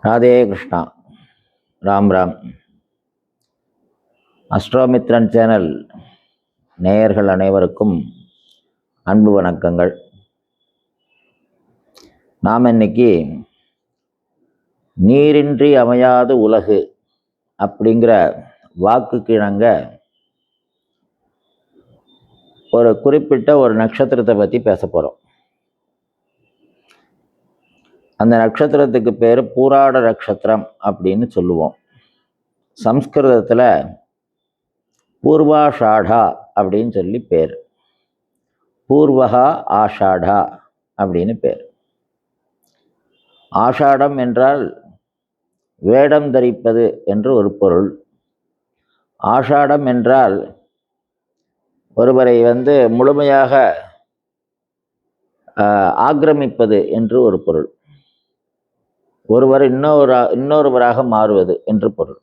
Radhe Krishna. Ram Ram. அஸ்ட்ரோமித்ரன் channel நேயர்கள் அனைவருக்கும் அன்பு வணக்கங்கள். நாம் இன்னைக்கு நீரின்றி அமையாது உலகு அப்படிங்கிற வாக்குக்கு இணங்க ஒரு குறிப்பிட்ட ஒரு நட்சத்திரத்தை பற்றி பேச போகிறோம். அந்த நட்சத்திரத்துக்கு பேர் பூராட நட்சத்திரம் அப்படின்னு சொல்லுவோம். சம்ஸ்கிருதத்தில் பூர்வாஷாடா அப்படின்னு சொல்லி பேர். பூர்வகா ஆஷாடா அப்படின்னு பேர். ஆஷாடம் என்றால் வேடம் தரிப்பது என்று ஒரு பொருள். ஆஷாடம் என்றால் ஒருவரை முழுமையாக ஆக்கிரமிப்பது என்று ஒரு பொருள். ஒருவர் இன்னொருவராக மாறுவது என்று பொருள்.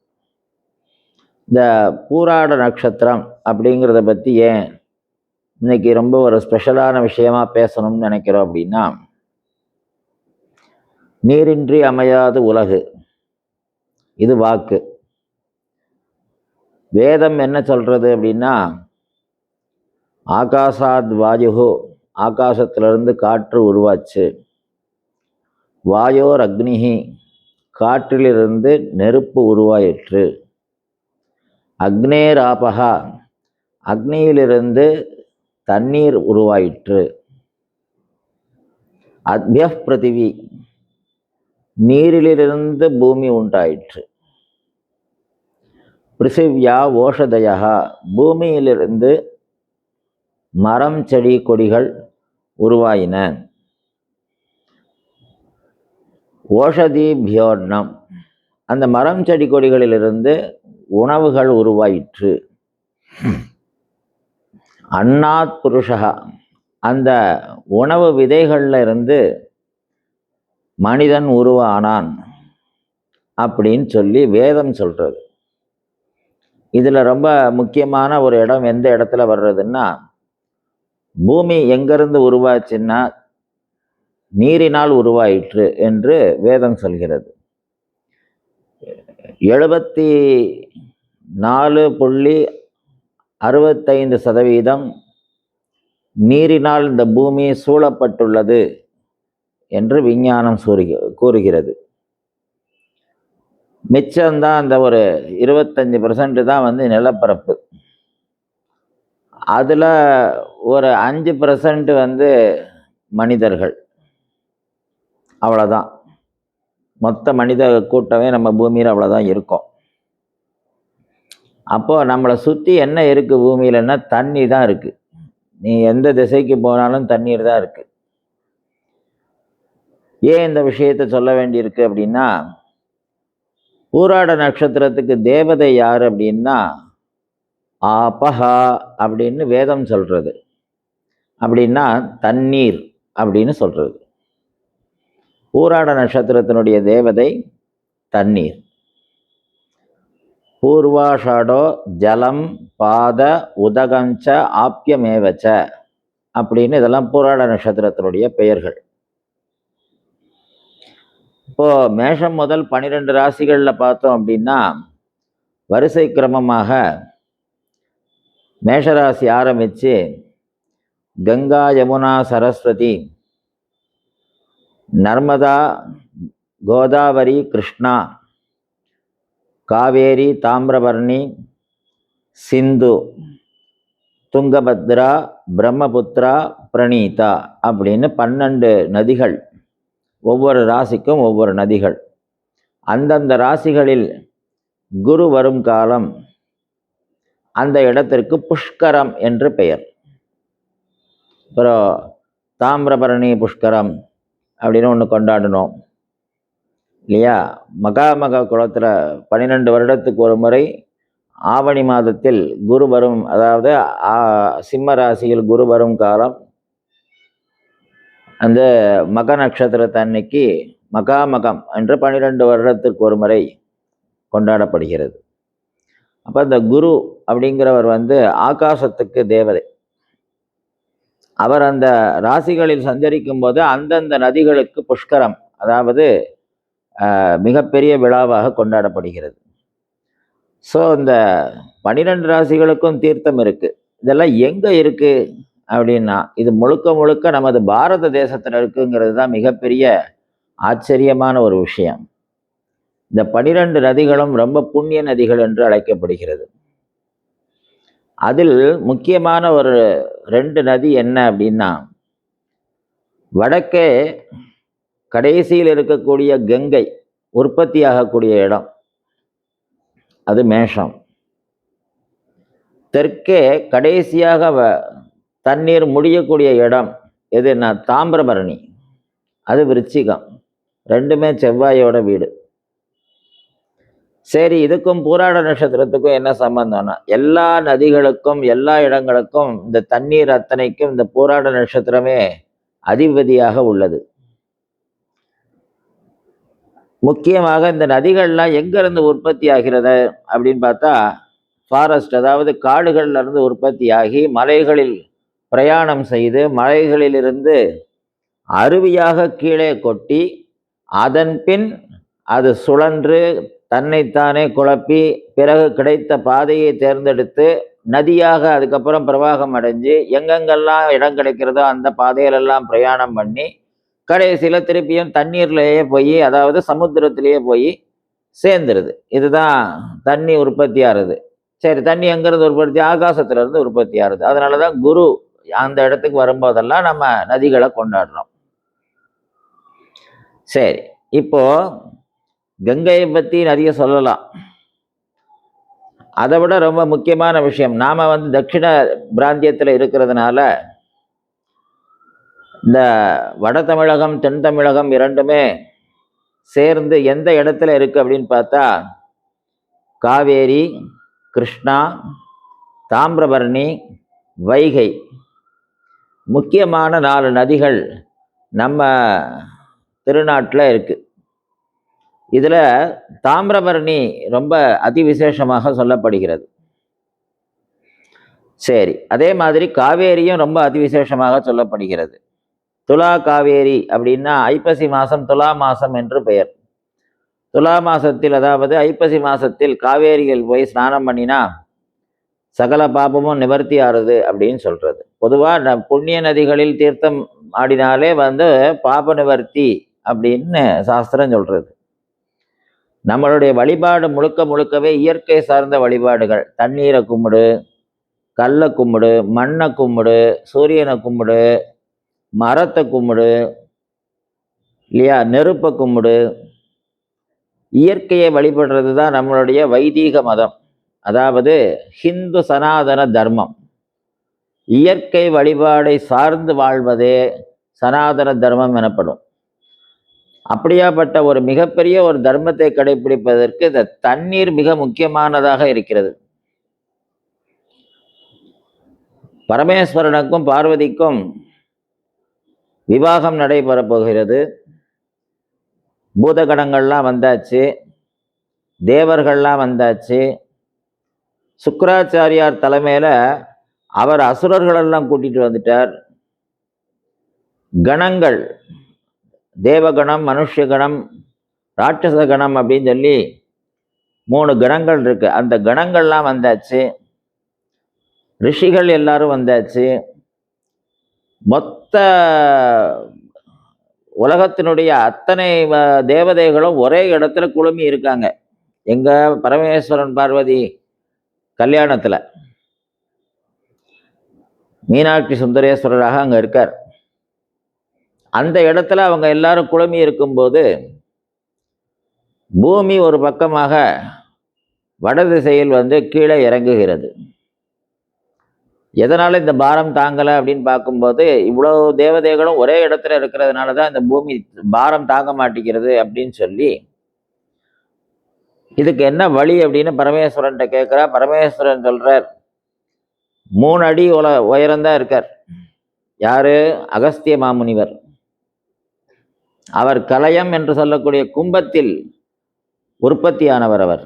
இந்த பூராட நட்சத்திரம் அப்படிங்கிறத பற்றி ஏன் இன்னைக்கு ரொம்ப ஒரு ஸ்பெஷலான விஷயமா பேசணும்னு நினைக்கிறோம் அப்படின்னா, நீரின்றி அமையாது உலகு, இது வாக்கு. வேதம் என்ன சொல்றது அப்படின்னா, ஆகாசாத் வாயுகோ, ஆகாசத்திலிருந்து காற்று உருவாச்சு. வாயோர் அக்னிஹி, காற்றிலிருந்து நெருப்பு உருவாயிற்று. அக்னேராபகா, அக்னியிலிருந்து தண்ணீர் உருவாயிற்று. அத்ய பிருத்திவி, நீரிலிருந்து பூமி உண்டாயிற்று. பிருத்திவ்யா ஓஷதயா, பூமியிலிருந்து மரம் செடி கொடிகள் உருவாயின. ஓஷதி பியோர்ணம், அந்த மரம் செடி கொடிகளிலிருந்து உணவுகள் உருவாயிற்று. அன்னாத் புருஷா, அந்த உணவு விதைகள்ல இருந்து மனிதன் உருவானான் அப்படின்னு சொல்லி வேதம் சொல்றது. இதுல ரொம்ப முக்கியமான ஒரு இடம் எந்த இடத்துல வர்றதுன்னா, பூமி எங்கிருந்து உருவாச்சுன்னா நீரினால் உருவாயிற்று என்று வேதம் சொல்கிறது. 74.65% நீரினால் இந்த பூமி சூழப்பட்டுள்ளது என்று விஞ்ஞானம் கூறுகிறது. மிச்சம்தான் அந்த ஒரு 25% தான் நிலப்பரப்பு. அதில் ஒரு 5% மனிதர்கள், அவ்வளோதான். மொத்த மனித கூட்டமே நம்ம பூமியில் அவ்வளோதான் இருக்கும். அப்போது நம்மளை சுற்றி என்ன இருக்குது பூமியிலன்னா தண்ணி தான் இருக்குது. நீ எந்த திசைக்கு போனாலும் தண்ணீர் தான் இருக்குது. ஏன் இந்த விஷயத்தை சொல்ல வேண்டியிருக்கு அப்படின்னா, பூராட நட்சத்திரத்துக்கு தேவதை யார் அப்படின்னா ஆபஹா அப்படின்னு வேதம் சொல்கிறது. அப்படின்னா தண்ணீர் அப்படின்னு சொல்கிறது. பூராட நட்சத்திரத்தினுடைய தேவதை தண்ணீர். பூர்வாஷாடோ ஜலம் பாத உதகஞ்ச ஆப்யமேவச்ச அப்படின்னு இதெல்லாம் பூராட நட்சத்திரத்தினுடைய பெயர்கள். இப்போ மேஷம் முதல் 12 ராசிகளில் பார்த்தோம் அப்படின்னா, வரிசை கிரமமாக மேஷராசி ஆரம்பித்து கங்கா யமுனா சரஸ்வதி நர்மதா கோதாவரி கிருஷ்ணா காவேரி தாமிரபரணி சிந்து துங்கபத்ரா பிரம்மபுத்திரா பிரணீதா அப்படின்னு 12 நதிகள். ஒவ்வொரு ராசிக்கும் ஒவ்வொரு நதிகள். அந்தந்த ராசிகளில் குரு வரும் காலம் அந்த இடத்திற்கு புஷ்கரம் என்று பெயர். அப்புறம் தாமிரபரணி புஷ்கரம் அப்படின்னு ஒன்று கொண்டாடணும் இல்லையா? மகாமக குளத்தில் 12 வருடத்துக்கு ஒரு முறை ஆவணி மாதத்தில் குரு வரும், அதாவது சிம்ம ராசியில் குரு வரும் காலம் அந்த மக நட்சத்திரத்தை அன்னைக்கு மகாமகம் என்று 12 வருடத்திற்கு ஒரு முறை கொண்டாடப்படுகிறது. அப்போ இந்த குரு அப்படிங்கிறவர் ஆகாசத்துக்கு தேவதை. அவர் அந்த ராசிகளில் சஞ்சரிக்கும் போது அந்தந்த நதிகளுக்கு புஷ்கரம், அதாவது மிகப்பெரிய விழாவாக கொண்டாடப்படுகிறது. ஸோ இந்த 12 ராசிகளுக்கும் தீர்த்தம் இருக்கு. இதெல்லாம் எங்க இருக்கு அப்படின்னா, இது முழுக்க முழுக்க நமது பாரத தேசத்தில் இருக்குங்கிறது தான் மிகப்பெரிய ஆச்சரியமான ஒரு விஷயம். இந்த 12 நதிகளும் ரொம்ப புண்ணிய நதிகள் என்று அழைக்கப்படுகிறது. அதில் முக்கியமான ஒரு 2 நதி என்ன அப்படின்னா, வடக்கே கடைசியில் இருக்கக்கூடிய கங்கை உற்பத்தியாகக்கூடிய இடம், அது மேஷம். தெற்கே கடைசியாக தண்ணீர் முடியக்கூடிய இடம் எதுன்னா தாமிரபரணி, அது விருச்சிகம். ரெண்டுமே செவ்வாயோட வீடு. சரி, இதுக்கும் பூராட நட்சத்திரத்துக்கும் என்ன சம்பந்தம்னா, எல்லா நதிகளுக்கும் எல்லா இடங்களுக்கும் இந்த தண்ணீர் அத்தனைக்கும் இந்த பூராட நட்சத்திரமே அதிபதியாக உள்ளது. முக்கியமாக இந்த நதிகள்லாம் எங்கிருந்து உற்பத்தி ஆகிறது அப்படின்னு பார்த்தா, ஃபாரஸ்ட், அதாவது காடுகள்ல இருந்து உற்பத்தி ஆகி மலைகளில் பிரயாணம் செய்து மலைகளிலிருந்து அருவியாக கீழே கொட்டி அதன் பின் அது சுழன்று தன்னைத்தானே குழப்பி பிறகு கிடைத்த பாதையை தேர்ந்தெடுத்து நதியாக அதுக்கப்புறம் பிரவாகம் அடைஞ்சு எங்கெங்கெல்லாம் இடம் கிடைக்கிறதோ அந்த பாதையிலெல்லாம் பிரயாணம் பண்ணி கடைசியில் திருப்பியும் தண்ணீர்லேயே போய், அதாவது சமுத்திரத்திலேயே போய் சேர்ந்துருது. இதுதான் தண்ணி உற்பத்தி ஆறுது. சரி, தண்ணி எங்கேருந்து உற்பத்தி? ஆகாசத்துலேருந்து உற்பத்தி ஆறுது. அதனால தான் குரு அந்த இடத்துக்கு வரும்போதெல்லாம் நம்ம நதிகளை கொண்டாடுறோம். சரி, இப்போ கங்கையை பற்றி நிறைய சொல்லலாம். அதை விட ரொம்ப முக்கியமான விஷயம், நாம் தட்சிண பிராந்தியத்தில் இருக்கிறதுனால இந்த வட தமிழகம் தென் தமிழகம் இரண்டுமே சேர்ந்து எந்த இடத்துல இருக்கு அப்படின்னு பார்த்தா, காவேரி, கிருஷ்ணா, தாமிரபரணி, வைகை, முக்கியமான 4 நதிகள் நம்ம திருநாட்டில் இருக்கு. இதில் தாமிரபரணி ரொம்ப அதிவிசேஷமாக சொல்லப்படுகிறது. சரி, அதே மாதிரி காவேரியும் ரொம்ப அதிவிசேஷமாக சொல்லப்படுகிறது. துலா காவேரி அப்படின்னா ஐப்பசி மாதம் துலா மாதம் என்று பெயர். துலா மாதத்தில், அதாவது ஐப்பசி மாதத்தில் காவேரியில் போய் ஸ்நானம் பண்ணினா சகல பாபமும் நிவர்த்தி ஆறுது அப்படின்னு சொல்கிறது. பொதுவாக புண்ணிய நதிகளில் தீர்த்தம் ஆடினாலே பாப நிவர்த்தி அப்படின்னு சாஸ்திரம் சொல்கிறது. நம்மளுடைய வழிபாடு முழுக்க முழுக்கவே இயற்கை சார்ந்த வழிபாடுகள். தண்ணீரை கும்பிடு, கல்லை கும்பிடு, மண்ணை கும்பிடு, சூரியனை கும்பிடு, மரத்தை கும்பிடு, இல்லையா, நெருப்பை கும்பிடு. இயற்கையை வழிபடுறது தான் நம்மளுடைய வைதீக மதம், அதாவது ஹிந்து சனாதன தர்மம். இயற்கை வழிபாடை சார்ந்து வாழ்வதே சனாதன தர்மம் எனப்படும். அப்படியாப்பட்ட ஒரு மிகப்பெரிய ஒரு தர்மத்தை கடைபிடிப்பதற்கு இந்த தண்ணீர் மிக முக்கியமானதாக இருக்கிறது. பரமேஸ்வரனுக்கும் பார்வதிக்கும் விவாகம் நடைபெறப் போகிறது. பூதகணங்கள்லாம் வந்தாச்சு, தேவர்கள்லாம் வந்தாச்சு. சுக்கிராச்சாரியார் தலைமையில் அவர் அசுரர்களெல்லாம் கூட்டிட்டு வந்துட்டார். கணங்கள், தேவகணம், மனுஷகணம், ராட்சச கணம் அப்படின்னு சொல்லி 3 கணங்கள் இருக்கு. அந்த கணங்கள்லாம் வந்தாச்சு. ரிஷிகள் எல்லாரும் வந்தாச்சு. மொத்த உலகத்தினுடைய அத்தனை தேவதைகளும் ஒரே இடத்துல குழுமி இருக்காங்க. எங்க பரமேஸ்வரன் பார்வதி கல்யாணத்தில் மீனாட்சி சுந்தரேஸ்வரராக அங்கே இருக்கார். அந்த இடத்துல அவங்க எல்லாரும் குழுமி இருக்கும்போது பூமி ஒரு பக்கமாக வடதிசையில் கீழே இறங்குகிறது. எதனால் இந்த பாரம் தாங்கலை அப்படின்னு பார்க்கும்போது, இவ்வளோ தேவதைகளும் ஒரே இடத்துல இருக்கிறதுனால தான் இந்த பூமி பாரம் தாங்க மாட்டேங்கிறது அப்படின்னு சொல்லி, இதுக்கு என்ன வழி அப்படின்னு பரமேஸ்வரன்ட்ட கேட்குறா. பரமேஸ்வரன் சொல்கிறார், 3 அடி உயரம்தான் இருக்கார். யாரு? அகஸ்திய மாமுனிவர். அவர் கலயம் என்று சொல்லக்கூடிய கும்பத்தில் உற்பத்தியானவர். அவர்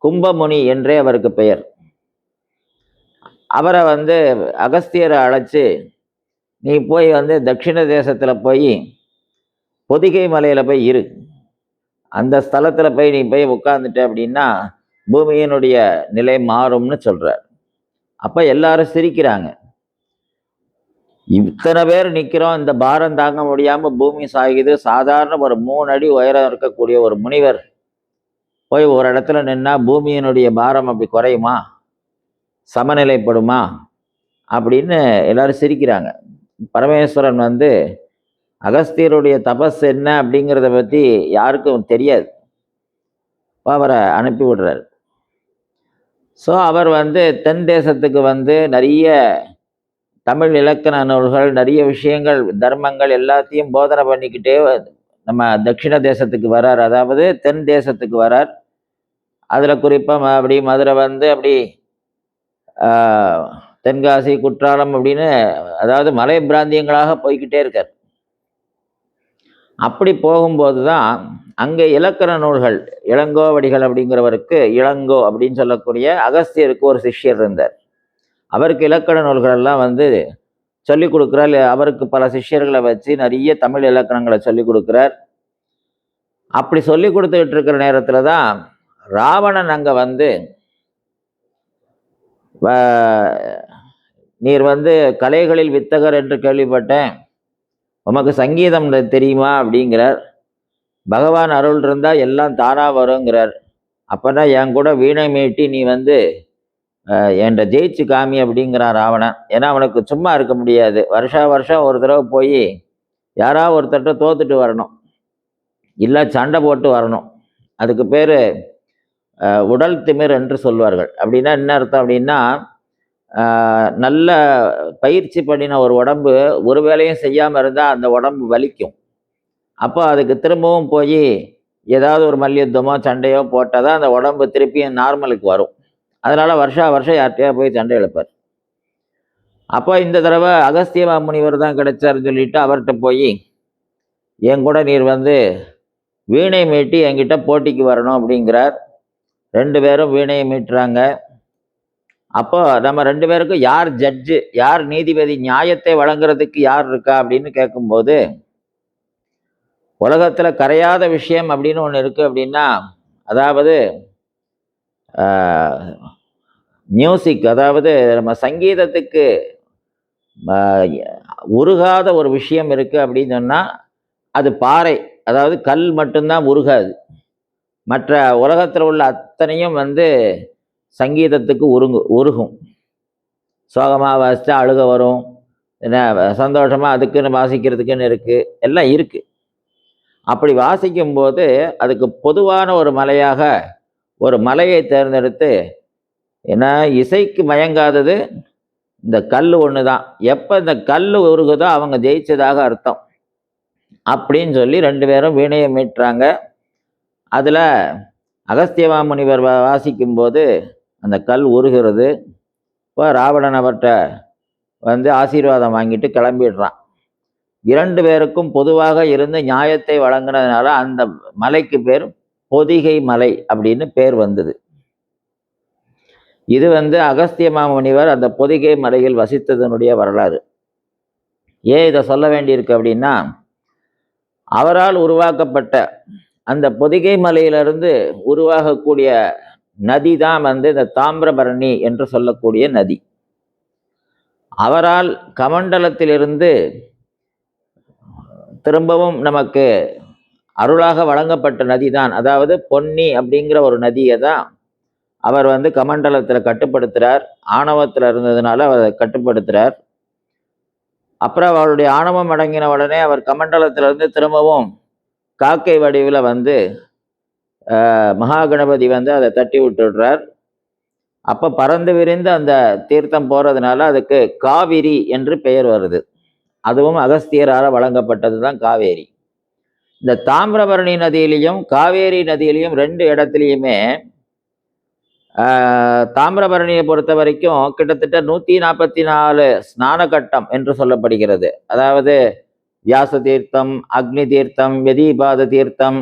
கும்பமுனி என்றே அவருக்கு பெயர். அவரை அகஸ்தியரை அழைச்சு நீ போய் வந்து தட்சிண தேசத்தில் போய் பொதிகை மலையில் போய் இரு. அந்த ஸ்தலத்தில் போய் நீ போய் உட்காந்துட்ட அப்படின்னா பூமியினுடைய நிலை மாறும்னு சொல்கிறார். அப்போ எல்லாரும் சிரிக்கிறாங்க. இத்தனை பேர் நிற்கிறோம், இந்த பாரம் தாங்க முடியாமல் பூமி சாயுது. சாதாரண ஒரு 3 அடி உயரம் இருக்கக்கூடிய ஒரு முனிவர் போய் ஒரு இடத்துல நின்னா பூமியினுடைய பாரம் அப்படி குறையுமா, சமநிலைப்படுமா அப்படின்னு எல்லாரும் சிரிக்கிறாங்க. பரமேஸ்வரன் வந்து அகஸ்தியருடைய தபஸ் என்ன அப்படிங்கிறத பற்றி யாருக்கும் தெரியாது. அவரை அனுப்பி விடுறார். ஸோ அவர் வந்து தென் தேசத்துக்கு வந்து நிறைய தமிழ் இலக்கண நூல்கள், நிறைய விஷயங்கள், தர்மங்கள் எல்லாத்தையும் போதனை பண்ணிக்கிட்டே நம்ம தட்சிண தேசத்துக்கு வரார். அதாவது தென் தேசத்துக்கு வரார். அதில் குறிப்பாக அப்படி மதுரை வந்து அப்படி தென்காசி, குற்றாலம் அப்படின்னு அதாவது மலை பிராந்தியங்களாக போய்கிட்டே இருக்கார். அப்படி போகும்போது தான் அங்கே இலக்கண நூல்கள், இளங்கோவடிகள் அப்படிங்கிறவருக்கு, இளங்கோ அப்படின்னு சொல்லக்கூடிய அகஸ்தியருக்கு ஒரு சிஷ்யர் இருந்தார். அவருக்கு இலக்கண நூல்கள் எல்லாம் வந்து சொல்லிக் கொடுக்குறார். அவருக்கு பல சிஷ்யர்களை வச்சு நிறைய தமிழ் இலக்கணங்களை சொல்லிக் கொடுக்குறார். அப்படி சொல்லி கொடுத்துக்கிட்டு இருக்கிற நேரத்தில் தான் ராவணன் அங்கே வந்து, நீர் வந்து கலைகளில் வித்தகர் என்று கேள்விப்பட்டேன், உமக்கு சங்கீதம் தெரியுமா அப்படிங்கிறார். பகவான் அருள் இருந்தால் எல்லாம் தானாக வருங்கிறார். அப்போனா என் கூட வீணை மீட்டி நீ வந்து என்கிட்ட ஜெயிச்சு காமி அப்படிங்கிறான் ராவணன். ஏன்னா அவனுக்கு சும்மா இருக்க முடியாது. வருஷம் ஒரு தடவை போய் யாராவது ஒருத்தர்கிட்ட தோத்துட்டு வரணும், இல்லை சண்டை போட்டு வரணும். அதுக்கு பேர் உடல் திமிர் என்று சொல்வார்கள். அப்படின்னா என்ன அர்த்தம் அப்படின்னா, நல்ல பயிற்சி பண்ணின ஒரு உடம்பு ஒரு வேலையும் செய்யாமல் இருந்தால் அந்த உடம்பு வலிக்கும். அப்போ அதுக்கு திரும்பவும் போய் ஏதாவது ஒரு மல்யுத்தமோ சண்டையோ போட்டால் தான் அந்த உடம்பு திருப்பியும் நார்மலுக்கு வரும். அதனால் வருஷம் யார்கிட்டயா போய் சண்டை எழுப்பார். அப்போ இந்த தடவை அகஸ்திய முனிவர் தான் கிடைச்சாருன்னு சொல்லிட்டு அவர்கிட்ட போய், என் கூட நீர் வந்து வீணை மீட்டி என்கிட்ட போட்டிக்கு வரணும் அப்படிங்கிறார். 2 பேரும் வீணையை மீட்டுறாங்க. அப்போ நம்ம 2 பேருக்கும் யார் ஜட்ஜு, யார் நீதிபதி, நியாயத்தை வழங்குறதுக்கு யார் இருக்கா அப்படின்னு கேட்கும்போது, உலகத்தில் கரையாத விஷயம் அப்படின்னு ஒன்று இருக்குது. அப்படின்னா அதாவது மியூசிக், அதாவது நம்ம சங்கீதத்துக்கு உருகாத ஒரு விஷயம் இருக்குது அப்படின்னு சொன்னால் அது பாறை, அதாவது கல் மட்டும்தான் உருகாது. மற்ற உலகத்தில் உள்ள அத்தனையும் வந்து சங்கீதத்துக்கு உருகும். சோகமாக வாசித்தா அழுக வரும், என்ன சந்தோஷமாக அதுக்குன்னு வாசிக்கிறதுக்குன்னு இருக்குது, எல்லாம் இருக்குது. அப்படி வாசிக்கும்போது அதுக்கு பொதுவான ஒரு மலையாக ஒரு மலையை தேர்ந்தெடுத்து, ஏன்னா இசைக்கு மயங்காதது இந்த கல் ஒன்று தான், எப்போ இந்த கல் உருகுதோ அவங்க ஜெயிச்சதாக அர்த்தம் அப்படின்னு சொல்லி 2 பேரும் வீணையை மீட்டுறாங்க. அதில் அகஸ்திய முனிவர் வாசிக்கும்போது அந்த கல் உருகிறது. இப்போ ராவணன் அவர்கிட்ட வந்து ஆசீர்வாதம் வாங்கிட்டு கிளம்பிடுறான். 2 பேருக்கும் பொதுவாக இருந்து நியாயத்தை வழங்கினதுனால அந்த மலைக்கு பேர் பொதிகை மலை அப்படின்னு பேர் வந்தது. இது வந்து அகஸ்திய முனிவர் அந்த பொதிகை மலையில் வசித்ததனுடைய வரலாறு. ஏன் இதை சொல்ல வேண்டியிருக்கு அப்படின்னா, அவரால் உருவாக்கப்பட்ட அந்த பொதிகை மலையிலிருந்து உருவாகக்கூடிய நதி தான் வந்து இந்த தாமிரபரணி என்று சொல்லக்கூடிய நதி. அவரால் கமண்டலத்திலிருந்து திரும்பவும் நமக்கு அருளாக வழங்கப்பட்ட நதி தான். அதாவது பொன்னி அப்படிங்கிற ஒரு நதியை தான் அவர் வந்து கமண்டலத்தில் கட்டுப்படுத்துகிறார். ஆணவத்தில் இருந்ததுனால அவர் கட்டுப்படுத்துகிறார். அப்புறம் அவருடைய ஆணவம் அடங்கின உடனே அவர் கமண்டலத்திலிருந்து திரும்பவும் காக்கை வடிவில் வந்து மகாகணபதி வந்து அதை தட்டி விட்டுடுறார். அப்போ பறந்து விரிந்து அந்த தீர்த்தம் போகிறதுனால அதுக்கு காவிரி என்று பெயர் வருது. அதுவும் அகஸ்தியரால் வழங்கப்பட்டது தான் காவேரி. இந்த தாமிரபரணி நதியிலையும் காவேரி நதியிலையும் 2 இடத்துலையுமே தாமிரபரணியை பொறுத்த வரைக்கும் கிட்டத்தட்ட 144 ஸ்நான கட்டம் என்று சொல்லப்படுகிறது. அதாவது வியாச தீர்த்தம், அக்னி தீர்த்தம், வெதிபாத தீர்த்தம்,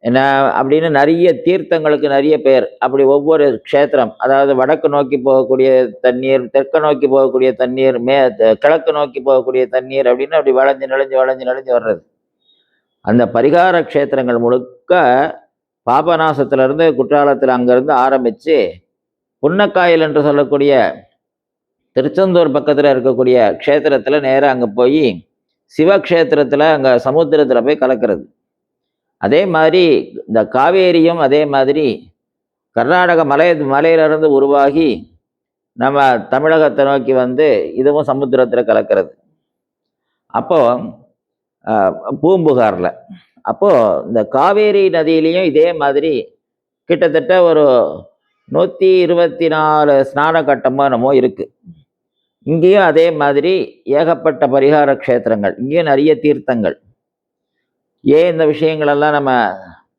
என்ன அப்படின்னு நிறைய தீர்த்தங்களுக்கு நிறைய பேர். அப்படி ஒவ்வொரு க்ஷேத்திரம், அதாவது வடக்கு நோக்கி போகக்கூடிய தண்ணீர், தெற்கு நோக்கி போகக்கூடிய தண்ணீர், கிழக்கு நோக்கி போகக்கூடிய தண்ணீர் அப்படின்னு அப்படி வளைஞ்சு நெளிஞ்சு வளைஞ்சு நெளிஞ்சு வர்றது. அந்த பரிகார க்ஷேத்திரங்கள் முழுக்க பாபநாசத்திலிருந்து குற்றாலத்தில் அங்கேருந்து ஆரம்பித்து புன்னக்காயல் என்று சொல்லக்கூடிய திருச்செந்தூர் பக்கத்தில் இருக்கக்கூடிய க்ஷேத்திரத்தில் நேராக அங்கே போய் சிவக்ஷேத்திரத்தில் அங்கே சமுத்திரத்தில் போய் கலக்கிறது. அதே மாதிரி இந்த காவேரியும் அதே மாதிரி கர்நாடக மலையிலிருந்து உருவாகி நம்ம தமிழகத்தை நோக்கி வந்து இதுவும் சமுத்திரத்தில் கலக்கிறது. அப்போது பூம்புகாரில் அப்போது இந்த காவேரி நதியிலையும் இதே மாதிரி கிட்டத்தட்ட ஒரு 124 ஸ்நான கட்டமோ என்னமோ இருக்குது. இங்கேயும் அதே மாதிரி ஏகப்பட்ட பரிகார க்ஷேத்திரங்கள், இங்கேயும் நிறைய தீர்த்தங்கள். ஏன் இந்த விஷயங்களெல்லாம் நம்ம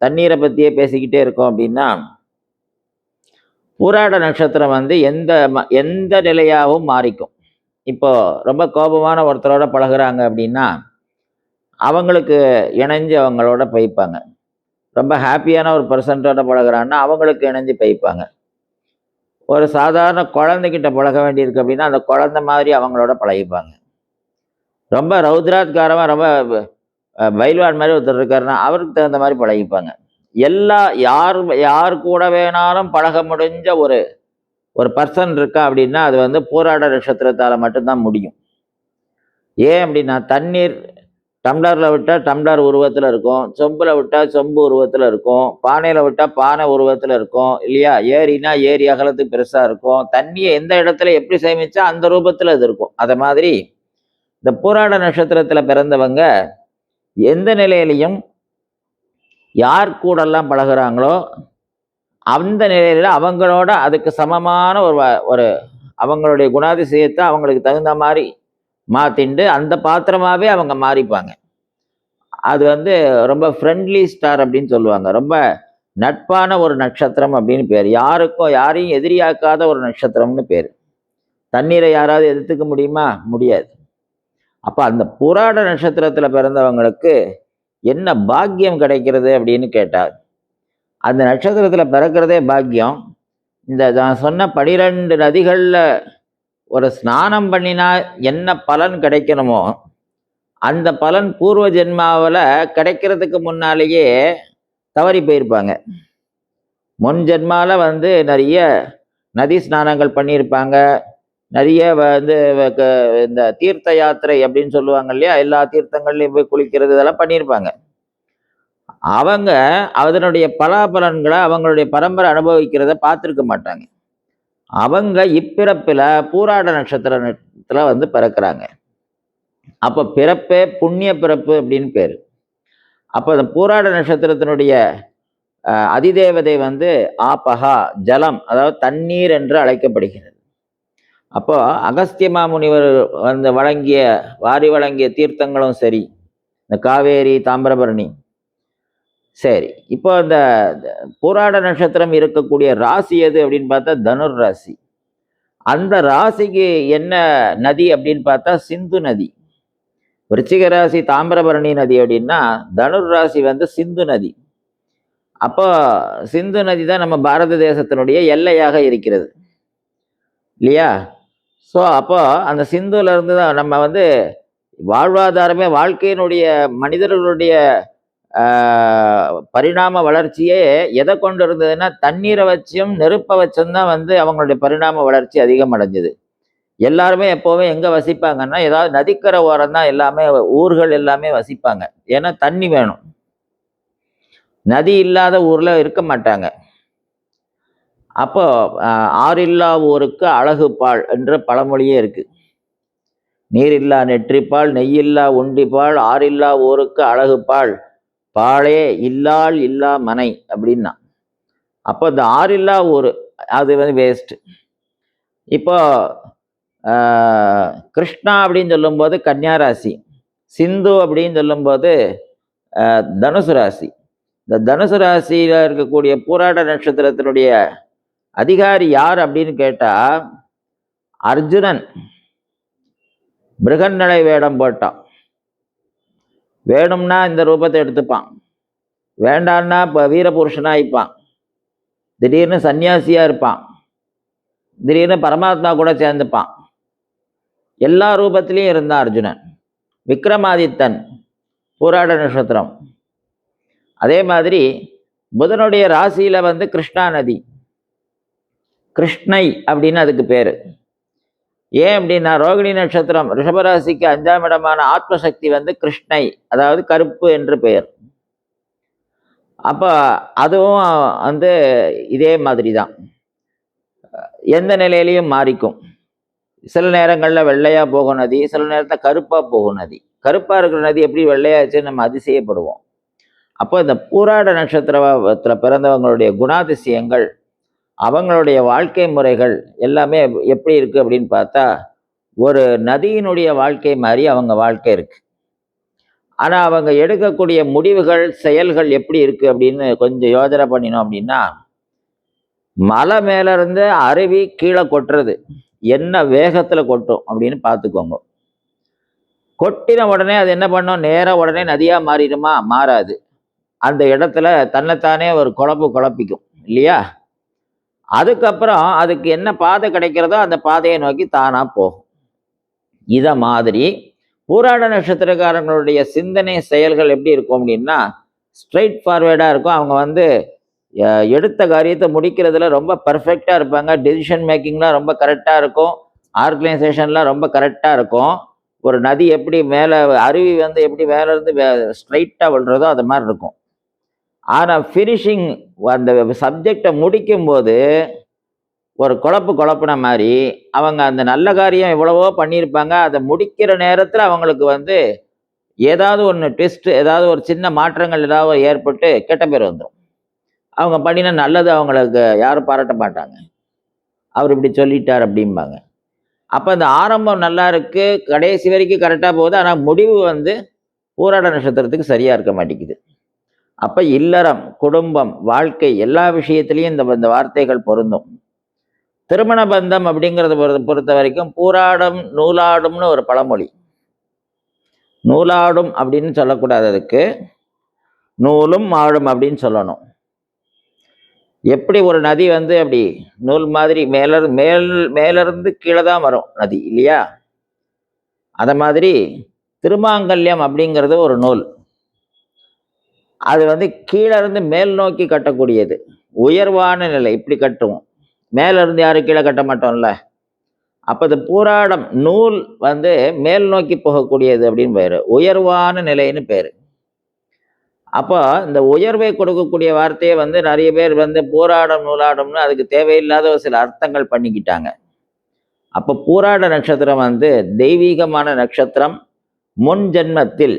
தண்ணீரை பற்றியே பேசிக்கிட்டே இருக்கோம் அப்படின்னா, பூராட நட்சத்திரம் வந்து எந்த நிலையாகவும் மாறிக்கும். இப்போது ரொம்ப கோபமான ஒருத்தரோட பழகுறாங்க அப்படின்னா அவங்களுக்கு இணைஞ்சு அவங்களோட பயிப்பாங்க. ரொம்ப ஹாப்பியான ஒரு பர்சன்ட்டோட பழகுறாங்கன்னா அவங்களுக்கு இணைஞ்சு பயிப்பாங்க. ஒரு சாதாரண குழந்தைகிட்ட பழக வேண்டியிருக்கு அப்படின்னா அந்த குழந்தை மாதிரி அவங்களோட பழகிப்பாங்க. ரொம்ப ரௌத்ராத்காரமாக ரொம்ப பைல்வான் மாதிரி ஒருத்தர் இருக்காருன்னா அவருக்கு தகுந்த மாதிரி பழகிப்பாங்க. யார் கூட வேணாலும் பழக முடிஞ்ச ஒரு பர்சன் இருக்கா அப்படின்னா அது வந்து பூராட நட்சத்திரத்தால் மட்டும்தான் முடியும். ஏன் அப்படின்னா தண்ணீர் டம்ளரில் விட்டால் டம்ளர் உருவத்தில் இருக்கும், சொம்பில் விட்டால் சொம்பு உருவத்தில் இருக்கும், பானையில் விட்டால் பானை உருவத்தில் இருக்கும் இல்லையா? ஏரினா ஏரி அகலத்துக்கு பெருசாக இருக்கும். தண்ணியை எந்த இடத்துல எப்படி சேமிச்சா அந்த ரூபத்தில் அது இருக்கும். அதை மாதிரி இந்த பூராட நட்சத்திரத்தில் பிறந்தவங்க எந்த நிலையிலையும் யார் கூடெல்லாம் பழகுறாங்களோ அந்த நிலையில் அவங்களோட அதுக்கு சமமான ஒரு அவங்களுடைய குணாதிசயத்தை அவங்களுக்கு தகுந்த மாதிரி மாற்றிண்டு அந்த பாத்திரமாகவே அவங்க மாறிப்பாங்க. அது வந்து ரொம்ப ஃப்ரெண்ட்லி ஸ்டார் அப்படின்னு சொல்லுவாங்க. ரொம்ப நட்பான ஒரு நட்சத்திரம் அப்படின்னு பேர். யாரையும் எதிரியாக்காத ஒரு நட்சத்திரம்னு பேர். தண்ணீரை யாராவது எதிர்த்துக்க முடியுமா? முடியாது. அப்போ அந்த பூராட நட்சத்திரத்தில் பிறந்தவங்களுக்கு என்ன பாக்கியம் கிடைக்கிறது அப்படின்னு கேட்டார். அந்த நட்சத்திரத்தில் பிறக்கிறதே பாக்கியம். இந்த நான் சொன்ன 12 நதிகளில் ஒரு ஸ்நானம் பண்ணினா என்ன பலன் கிடைக்கணுமோ அந்த பலன் பூர்வ ஜென்மாவில் கிடைக்கிறதுக்கு முன்னாலேயே தவறி போயிருப்பாங்க. முன் ஜென்மாவில் வந்து நிறைய நதி ஸ்நானங்கள் பண்ணியிருப்பாங்க. நிறைய வந்து இந்த தீர்த்த யாத்திரை அப்படின்னு சொல்லுவாங்க இல்லையா, எல்லா தீர்த்தங்கள்லையும் போய் குளிக்கிறது இதெல்லாம் பண்ணியிருப்பாங்க. அவங்க அதனுடைய பலாபலன்களை அவங்களுடைய பரம்பரை அனுபவிக்கிறத பார்த்துருக்க மாட்டாங்க. அவங்க இப்பிறப்பில் பூராட நட்சத்திரத்தில் வந்து பிறக்கிறாங்க. அப்போ பிறப்பே புண்ணிய பிறப்பு அப்படின்னு பேர். அப்போ அந்த பூராட நட்சத்திரத்தினுடைய அதிதேவதை வந்து ஆபகா, ஜலம், அதாவது தண்ணீர் என்று அழைக்கப்படுகிறது. அப்போ அகஸ்திய மாமுனிவர் வந்து வாரி வழங்கிய தீர்த்தங்களும் சரி, இந்த காவேரி, தாமிரபரணி சரி. இப்போ இந்த பூராட நட்சத்திரம் இருக்கக்கூடிய ராசி எது அப்படின்னு பார்த்தா தனுர் ராசி. அந்த ராசிக்கு என்ன நதி அப்படின்னு பார்த்தா சிந்து நதி. விருச்சிக ராசி தாமிரபரணி நதி அப்படின்னா தனுர் ராசி வந்து சிந்து நதி. அப்போ சிந்து நதி தான் நம்ம பாரத தேசத்தினுடைய எல்லையாக இருக்கிறது இல்லையா? ஸோ அப்போ அந்த சிந்துல இருந்து தான் நம்ம வந்து வாழ்வாதாரமே, வாழ்க்கையினுடைய மனிதர்களுடைய பரிணாம வளர்ச்சியே எதை கொண்டு இருந்ததுன்னா தண்ணீரை வச்சும் நெருப்பை வச்சும் தான் வந்து அவங்களுடைய பரிணாம வளர்ச்சி அதிகம் அடைஞ்சது. எல்லாருமே எப்போவுமே எங்கே வசிப்பாங்கன்னா ஏதாவது நதிக்கரை ஓரம் தான் எல்லாமே ஊர்கள் எல்லாமே வசிப்பாங்க. ஏன்னா தண்ணி வேணும். நதி இல்லாத ஊரில் இருக்க மாட்டாங்க. அப்போ ஆறில்லா ஊருக்கு அழகு பால் என்ற பழமொழியே இருக்கு. நீரில்லா நெற்றிப்பால், நெய்யில்லா உண்டிப்பால், ஆறில்லா ஊருக்கு அழகு பால், பாலே இல்லால் இல்லா மனை அப்படின்னா. அப்போ இந்த ஆறில்லா ஊர் அது வந்து வேஸ்ட். இப்போ கிருஷ்ணா அப்படின்னு சொல்லும்போது கன்னியா ராசி, சிந்து அப்படின்னு சொல்லும்போது தனுசு ராசி. இந்த தனுசு ராசியில் இருக்கக்கூடிய பூராட நட்சத்திரத்தினுடைய அதிகாரி யார் அப்படின்னு கேட்டால் அர்ஜுனன் மிருகநிலை வேடம் போட்டான். வேணும்னா இந்த ரூபத்தை எடுத்துப்பான். வேண்டான்னா இப்போ வீரபுருஷனாக இருப்பான், திடீர்னு சன்னியாசியாக இருப்பான், திடீர்னு பரமாத்மா கூட சேர்ந்துப்பான். எல்லா ரூபத்திலையும் இருந்தான் அர்ஜுனன். விக்ரமாதித்தன் பூராட நட்சத்திரம். அதே மாதிரி புதனுடைய ராசியில் வந்து கிருஷ்ணா நதி, கிருஷ்ணை அப்படின்னு அதுக்கு பேர். ஏன் அப்படின்னா ரோகிணி நட்சத்திரம் ரிஷபராசிக்கு 5ஆம் இடமான ஆத்மசக்தி வந்து கிருஷ்ணை, அதாவது கருப்பு என்று பெயர். அப்போ அதுவும் வந்து இதே மாதிரி தான், எந்த நிலையிலையும் மாறிக்கும். சில நேரங்களில் வெள்ளையாக போகும் நதி, சில நேரத்தில் கருப்பாக போகும் நதி. கருப்பாக இருக்கிற நதி எப்படி வெள்ளையாச்சுன்னு நம்ம அதிசயப்படுவோம். அப்போ இந்த பூராட நட்சத்திரத்தில் பிறந்தவங்களுடைய குணாதிசயங்கள், அவங்களுடைய வாழ்க்கை முறைகள் எல்லாமே எப்படி இருக்குது அப்படின்னு பார்த்தா ஒரு நதியினுடைய வாழ்க்கை மாதிரி அவங்க வாழ்க்கை இருக்குது. ஆனால் அவங்க எடுக்கக்கூடிய முடிவுகள், செயல்கள் எப்படி இருக்குது அப்படின்னு கொஞ்சம் யோசனை பண்ணினோம் அப்படின்னா, மலை மேலேருந்து அருவி கீழே கொட்டுறது என்ன வேகத்தில் கொட்டும் அப்படின்னு பார்த்துக்கோங்க. கொட்டின உடனே அது என்ன பண்ணும், நேராக உடனே நதியாக மாறிடுமா? மாறாது. அந்த இடத்துல தன்னைத்தானே ஒரு குழப்பிக்கும் இல்லையா? அதுக்கப்புறம் அதுக்கு என்ன பாதை கிடைக்கிறதோ அந்த பாதையை நோக்கி தானாக போகும். இதை மாதிரி பூராட நட்சத்திரக்காரங்களுடைய சிந்தனை செயல்கள் எப்படி இருக்கும் அப்படின்னா ஸ்ட்ரைட் ஃபார்வேர்டாக இருக்கும். அவங்க வந்து எடுத்த காரியத்தை முடிக்கிறதுல ரொம்ப பர்ஃபெக்டாக இருப்பாங்க. டெசிஷன் மேக்கிங்லாம் ரொம்ப கரெக்டாக இருக்கும். ஆர்கனைசேஷன்லாம் ரொம்ப கரெக்டாக இருக்கும். ஒரு நதி எப்படி மேலே, அருவி வந்து எப்படி மேலேருந்து ஸ்ட்ரைட்டாக விழுறதோ அது மாதிரி இருக்கும். ஆனால் ஃபினிஷிங் அந்த சப்ஜெக்டை முடிக்கும்போது ஒரு குழப்புன மாதிரி அவங்க அந்த நல்ல காரியம் எவ்வளவோ பண்ணியிருப்பாங்க, அதை முடிக்கிற நேரத்தில் அவங்களுக்கு வந்து ஏதாவது ஒன்று ட்விஸ்ட், ஏதாவது ஒரு சின்ன மாற்றங்கள் ஏதாவது ஏற்பட்டு கெட்ட பேர் வந்துடும். அவங்க பண்ணின நல்லது அவங்களுக்கு யாரும் பாராட்ட மாட்டாங்க. அவர் இப்படி சொல்லிட்டார் அப்படிம்பாங்க. அப்போ இந்த ஆரம்பம் நல்லா இருக்குது, கடைசி வரைக்கும் கரெக்டாக போகுது, ஆனால் முடிவு வந்து பூராட நட்சத்திரத்துக்கு சரியாக இருக்க மாட்டேங்குது. அப்போ இல்லறம், குடும்பம், வாழ்க்கை எல்லா விஷயத்துலேயும் இந்த வார்த்தைகள் பொருந்தும். திருமண பந்தம் அப்படிங்கிறத பொறுத்த வரைக்கும் பூராடம் நூலாடும்னு ஒரு பழமொழி. நூலாடும் அப்படின்னு சொல்லக்கூடாது, அதுக்கு நூலும் ஆடும் அப்படின்னு சொல்லணும். எப்படி ஒரு நதி வந்து அப்படி நூல் மாதிரி மேலிருந்து கீழே தான் வரும் நதி இல்லையா? அதை மாதிரி திருமாங்கல்யம் அப்படிங்கிறது ஒரு நூல். அது வந்து கீழே இருந்து மேல் நோக்கி கட்டக்கூடியது, உயர்வான நிலை. இப்படி கட்டுவோம், மேலிருந்து யாரும் கீழே கட்ட மாட்டோம்ல. அப்போ இந்த பூராடம் நூல் வந்து மேல் நோக்கி போகக்கூடியது அப்படின்னு பேர், உயர்வான நிலைன்னு பேர். அப்போ இந்த உயர்வை கொடுக்கக்கூடிய வார்த்தையை வந்து நிறைய பேர் வந்து பூராடம் நூலாடம்னு அதுக்கு தேவையில்லாத ஒரு சில அர்த்தங்கள் பண்ணிக்கிட்டாங்க. அப்போ பூராட நட்சத்திரம் வந்து தெய்வீகமான நட்சத்திரம். முன் ஜென்மத்தில்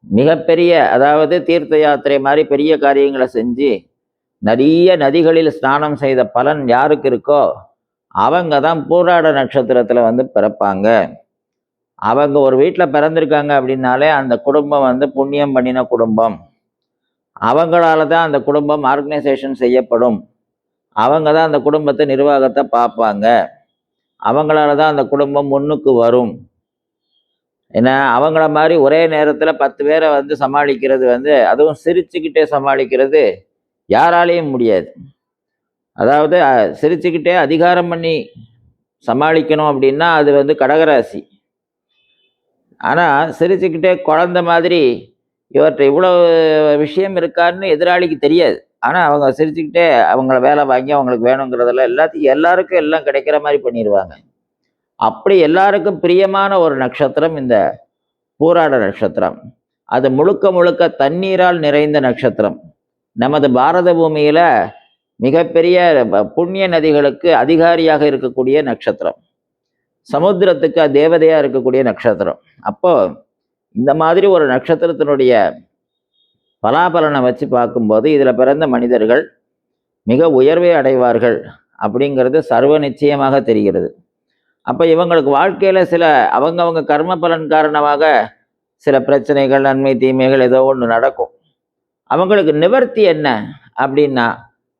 மிகப்பெரிய, அதாவது தீர்த்த யாத்திரை மாதிரி பெரிய காரியங்களை செஞ்சு நிறைய நதிகளில் ஸ்நானம் செய்த பலன் யாருக்கு இருக்கோ அவங்க தான் பூராட நட்சத்திரத்தில் வந்து பிறப்பாங்க. அவங்க ஒரு வீட்டில் பிறந்திருக்காங்க அப்படின்னாலே அந்த குடும்பம் வந்து புண்ணியம் பண்ணின குடும்பம். அவங்களால தான் அந்த குடும்பம் ஆர்கனைசேஷன் செய்யப்படும். அவங்க தான் அந்த குடும்பத்தை நிர்வாகத்தை பார்ப்பாங்க. அவங்களால தான் அந்த குடும்பம் முன்னுக்கு வரும். ஏன்னா அவங்கள மாதிரி ஒரே நேரத்தில் 10 பேரை வந்து சமாளிக்கிறது வந்து, அதுவும் சிரிச்சுக்கிட்டே சமாளிக்கிறது யாராலையும் முடியாது. அதாவது சிரிச்சுக்கிட்டே அதிகாரம் பண்ணி சமாளிக்கணும் அப்படின்னா அது வந்து கடகராசி. ஆனால் சிரிச்சுக்கிட்டே குழந்த மாதிரி இவர்கிட்ட இவ்வளோ விஷயம் இருக்காருன்னு எதிராளிக்கு தெரியாது. ஆனால் அவங்க சிரிச்சுக்கிட்டே அவங்கள வேலை வாங்கி அவங்களுக்கு வேணுங்கிறதெல்லாம் எல்லாருக்கும் எல்லாம் கிடைக்கிற மாதிரி பண்ணிடுவாங்க. அப்படி எல்லாருக்கும் பிரியமான ஒரு நட்சத்திரம் இந்த பூராட நட்சத்திரம். அது முழுக்க தண்ணீரால் நிறைந்த நட்சத்திரம். நமது பாரத பூமியில் மிகப்பெரிய புண்ணிய நதிகளுக்கு அதிகாரியாக இருக்கக்கூடிய நட்சத்திரம், சமுத்திரத்துக்கு தேவதையாக இருக்கக்கூடிய நட்சத்திரம். அப்போ இந்த மாதிரி ஒரு நட்சத்திரத்தினுடைய பலாபலனை வச்சு பார்க்கும்போது இதில் பிறந்த மனிதர்கள் மிக உயர்வை அடைவார்கள் அப்படிங்கிறது சர்வ நிச்சயமாக தெரிகிறது. அப்போ இவங்களுக்கு வாழ்க்கையில் சில அவங்க கர்ம பலன் காரணமாக சில பிரச்சனைகள், நன்மை தீமைகள் ஏதோ ஒன்று நடக்கும். அவங்களுக்கு நிவர்த்தி என்ன அப்படின்னா,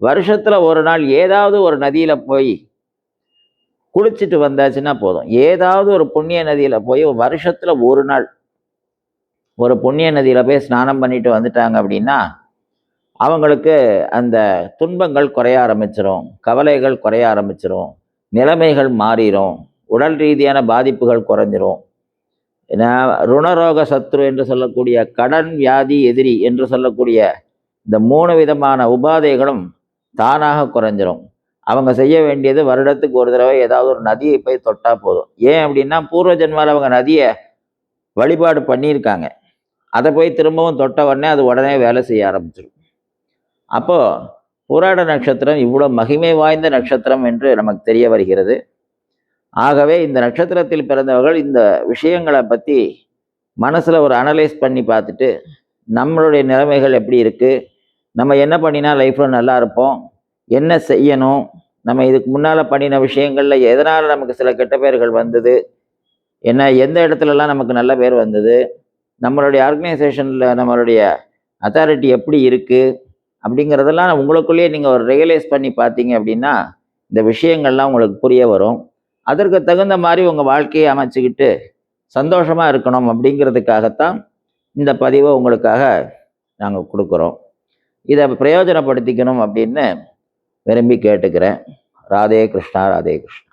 வருஷத்தில் ஒரு நாள் ஏதாவது ஒரு நதியில் போய் குளிச்சுட்டு வந்தாச்சுன்னா போதும். ஏதாவது ஒரு புண்ணிய நதியில் போய் வருஷத்தில் ஒரு நாள் ஒரு புண்ணிய நதியில் போய் ஸ்நானம் பண்ணிட்டு வந்துட்டாங்க அப்படின்னா அவங்களுக்கு அந்த துன்பங்கள் குறைய ஆரம்பிச்சிரும், கவலைகள் குறைய ஆரம்பிச்சிரும், நிலைமைகள் மாறிடும், உடல் ரீதியான பாதிப்புகள் குறைஞ்சிரும். ஏன்னா ருணரோக சத்ரு என்று சொல்லக்கூடிய கடன் வியாதி எதிரி என்று சொல்லக்கூடிய இந்த 3 விதமான உபாதைகளும் தானாக குறைஞ்சிரும். அவங்க செய்ய வேண்டியது வருடத்துக்கு ஒரு தடவை ஏதாவது ஒரு நதியை போய் தொட்டா போதும். ஏன் அப்படின்னா பூர்வ ஜென்மாவில் அவங்க நதியை வழிபாடு பண்ணியிருக்காங்க. அதை போய் திரும்பவும் தொட்ட உடனே அது உடனே வேலை செய்ய ஆரம்பிச்சிடும். அப்போ புராட நட்சத்திரம் இவ்வளோ மகிமை வாய்ந்த நட்சத்திரம் என்று நமக்கு தெரிய வருகிறது. ஆகவே இந்த நட்சத்திரத்தில் பிறந்தவர்கள் இந்த விஷயங்களை பற்றி மனசில் ஒரு அனலைஸ் பண்ணி பார்த்துட்டு நம்மளுடைய நிலைமைகள் எப்படி இருக்குது, நம்ம என்ன பண்ணினா லைஃப்பில் நல்லா இருப்போம், என்ன செய்யணும், நம்ம இதுக்கு முன்னால் பண்ணின விஷயங்களில் எதனால் நமக்கு சில கெட்ட பேர்கள் வந்தது, எந்த இடத்துலலாம் நமக்கு நல்ல பேர் வந்தது, நம்மளுடைய ஆர்கனைசேஷனில் நம்மளுடைய அத்தாரிட்டி எப்படி இருக்குது அப்படிங்கிறதெல்லாம் உங்களுக்குள்ளேயே நீங்கள் ஒரு ரியலைஸ் பண்ணி பார்த்தீங்க அப்படின்னா இந்த விஷயங்கள்லாம் உங்களுக்கு புரிய வரும். அதற்கு தகுந்த மாதிரி உங்கள் வாழ்க்கையை அமைச்சுக்கிட்டு சந்தோஷமாக இருக்கணும் அப்படிங்கிறதுக்காகத்தான் இந்த பதிவை உங்களுக்காக நாங்கள் கொடுக்குறோம். இதை பிரயோஜனப்படுத்திக்கணும் அப்படின்னு விரும்பி கேட்டுக்கிறேன். ராதே கிருஷ்ணா, ராதே கிருஷ்ணா.